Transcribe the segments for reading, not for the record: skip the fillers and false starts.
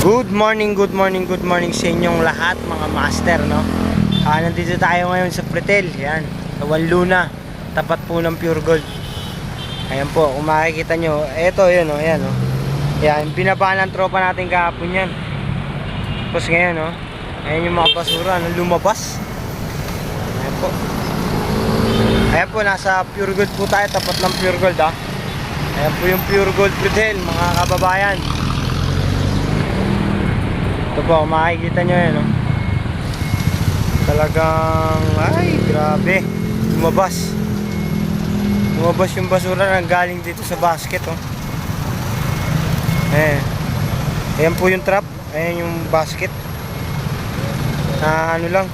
Good morning sa inyong lahat mga master, no? Nandito tayo ngayon sa Pretel, yan, sa Luna, tapat po ng Pure Gold. Ayan po, kung makikita nyo, eto yun, oh, ayan, oh. Yan, binabaan ng tropa natin kahapon yan. Tapos ngayon, oh, ayan yung mga basura, no, lumabas. Ayan po. Ayan po, nasa Pure Gold po tayo, tapat ng Pure Gold, ah. Ayan po yung Pure Gold Pretel, mga kababayan. Ito po, makikita nyo yan, oh. Talagang, ay, grabe. Lumabas yung basura na galing dito sa basket, oh. Ayan po yung trap. Ayan yung basket. Ano lang,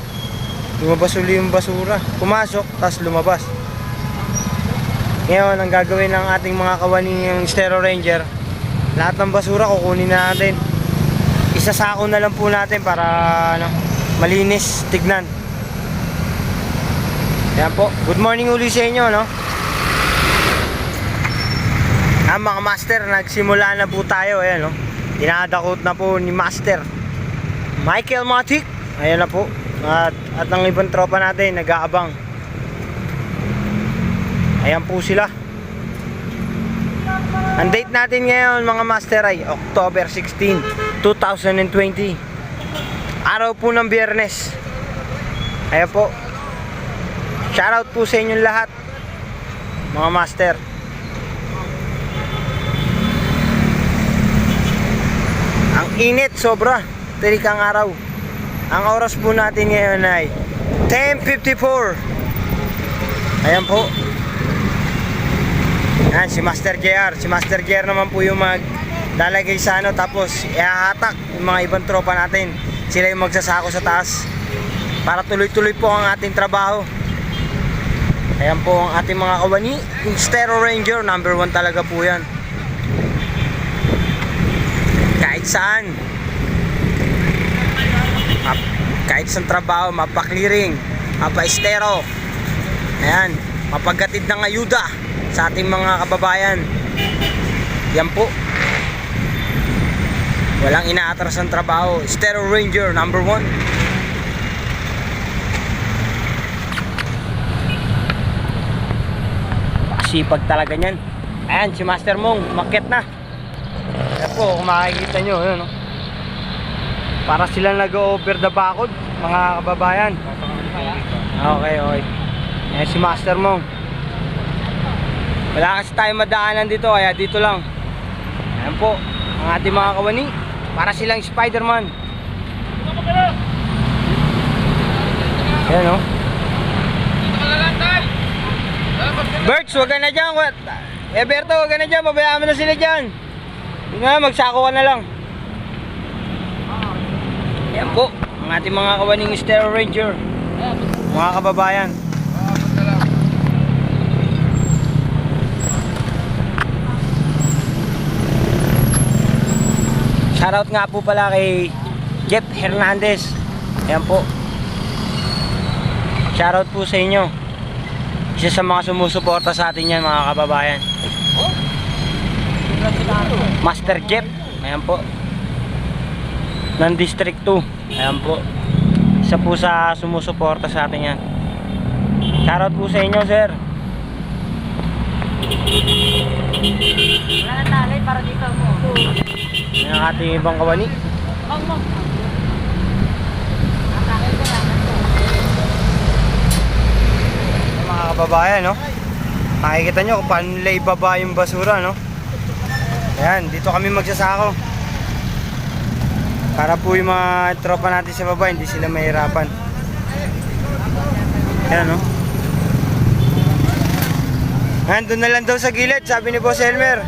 lumabas uli yung basura. Pumasok, tapos lumabas. Ngayon, ang gagawin ng ating mga kawani yung Stero Ranger, lahat ng basura kukunin na natin. Isasako na lang po natin para ano, malinis tignan. Ayan po, good morning uli sa inyo, no? Mga master, nagsimula na po tayo. Ayan, no? Dinadakot na po ni Master Michael Matic. Ayan na po. At ang ibang tropa natin nag-aabang. Ayan po sila. Ang date natin ngayon mga master ay October 16, 2020. Araw po ng Biyernes. Ayan po. Shoutout po sa inyong lahat mga master. Ang init sobra, tirik ang araw. Ang oras po natin ngayon ay 10:54. Ayan po. Ayan, si Master JR. Si Master JR naman po yung maglalagay sa ano, tapos ihahatak yung mga ibang tropa natin. Sila yung magsasako sa taas para tuloy-tuloy po ang ating trabaho. Ayan po ang ating mga kawani, yung Stero Ranger, number 1 talaga po yan. Kahit saan, kahit saan trabaho, mapa-clearing, mapa-estero, ayan, mapagatid ng ayuda sa ating mga kababayan. Yan po, walang inaatras ng trabaho. Stero Ranger, number 1. Sipag talaga nyan. Ayan, si Master Mong umakyat na. Ayan po, kung makikita nyo, yun, no? Para sila nag-over the bakod, mga kababayan. Okay. Ayan si Master Mong. Wala kasi tayo madaanan dito, kaya dito lang. Ayan po, ang ating mga kawani, para silang Spider-Man. Ayan, no? Berts, wag ka na dyan. Berto, wag ka na dyan. Pabayaan mo na sila dyan. Magsako ka na lang. Ayan po, ang ating mga kawaning Stero Ranger, mga kababayan. Shoutout nga po pala kay Jeff Hernandez. Ayan po, shoutout po sa inyo. Isa sa mga sumusuporta sa atin yan mga kababayan, Master Jeff. Ayan po, ng District 2. Ayan po, isa po sa sumusuporta sa atin yan. Shoutout po sa inyo, sir. Wala na talay para dito mo. Yan ang ating ibang kawani. Mga kababayan, no? Makikita nyo kung paano nila ibaba yung basura, no? Ayan, dito kami magsasako para po yung mga tropa natin sa baba hindi sila mahirapan. Ayan, no? Doon na lang daw sa gilid, sabi ni Boss Elmer.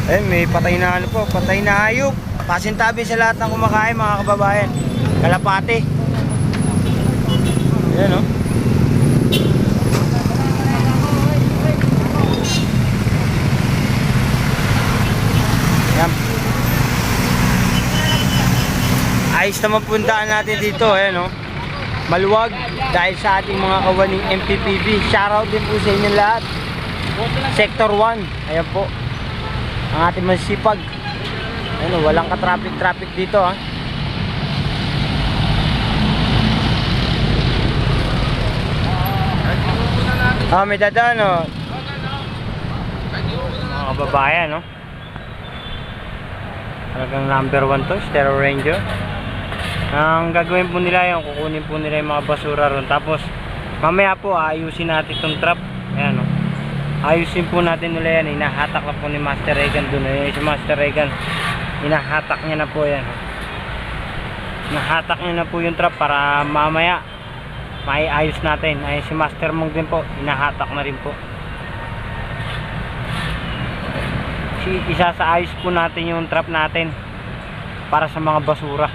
Ayun, may patay na ano po, patay na hayop. Pasintabi sa lahat ng kumakain mga kababayan. Kalapate. Ayan, no? Ayan. Ayos naman puntaan natin dito, ayan, no? Maluwag dahil sa ating mga kawaning MPPB. Shoutout din po sa inyo lahat. Sector 1, ayan po, ang ating masipag Ayun, walang ka-traffic dito ah. May dadaan oh. Mga kababayan no. Talagang number 1 to, Stereo Ranger. Ang gagawin po nila yung kukunin po nila yung mga basura ron. Tapos mamaya po ayusin natin itong trap. Ayan no. Ayusin po natin nila yan. Inahatak na po ni Master Regan dun. Si Master Regan, inahatak niya na po yan. Nahatak niya na po yung trap para mamaya maiayos natin. Ayun si Master Mong din po, inahatak na rin po. Isa sa ayos po natin yung trap natin para sa mga basura.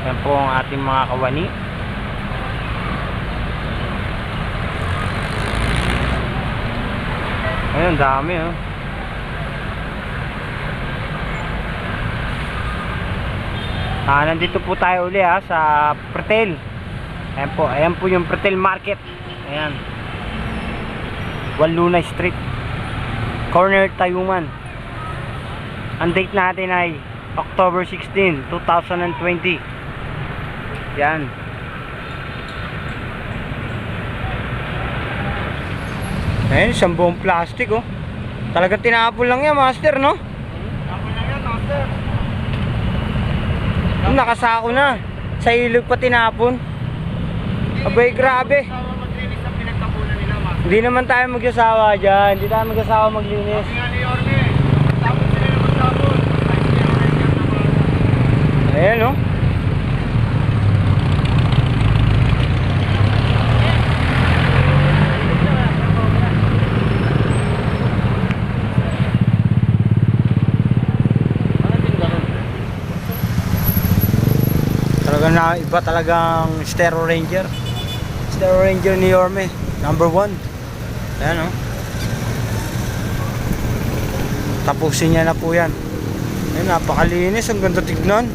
Yan po ang ating mga kawani. Ayun, dami oh. Nandito po tayo uli sa Pretel. Ayan po yung Pretel Market. Ayan. Walluna Street, corner Tayuman. Ang date natin ay October 16, 2020. Yan. Ayun, isang buong plastic oh. Talagang tinapon lang yan, Master, no? Tinapon lang yan, Master. Nakasako na. Sa ilog pa tinapon. Abay, grabe. Hindi naman tayo magsasawa dyan. Hindi tayo magsasawa maglinis. Ayan oh. Talagang na iba talagang Stereo Ranger. Stereo Ranger ni Yorme, number 1. Ayan oh. Tapusin niya na po yan. Ayun, napakalinis, ang ganda tignan.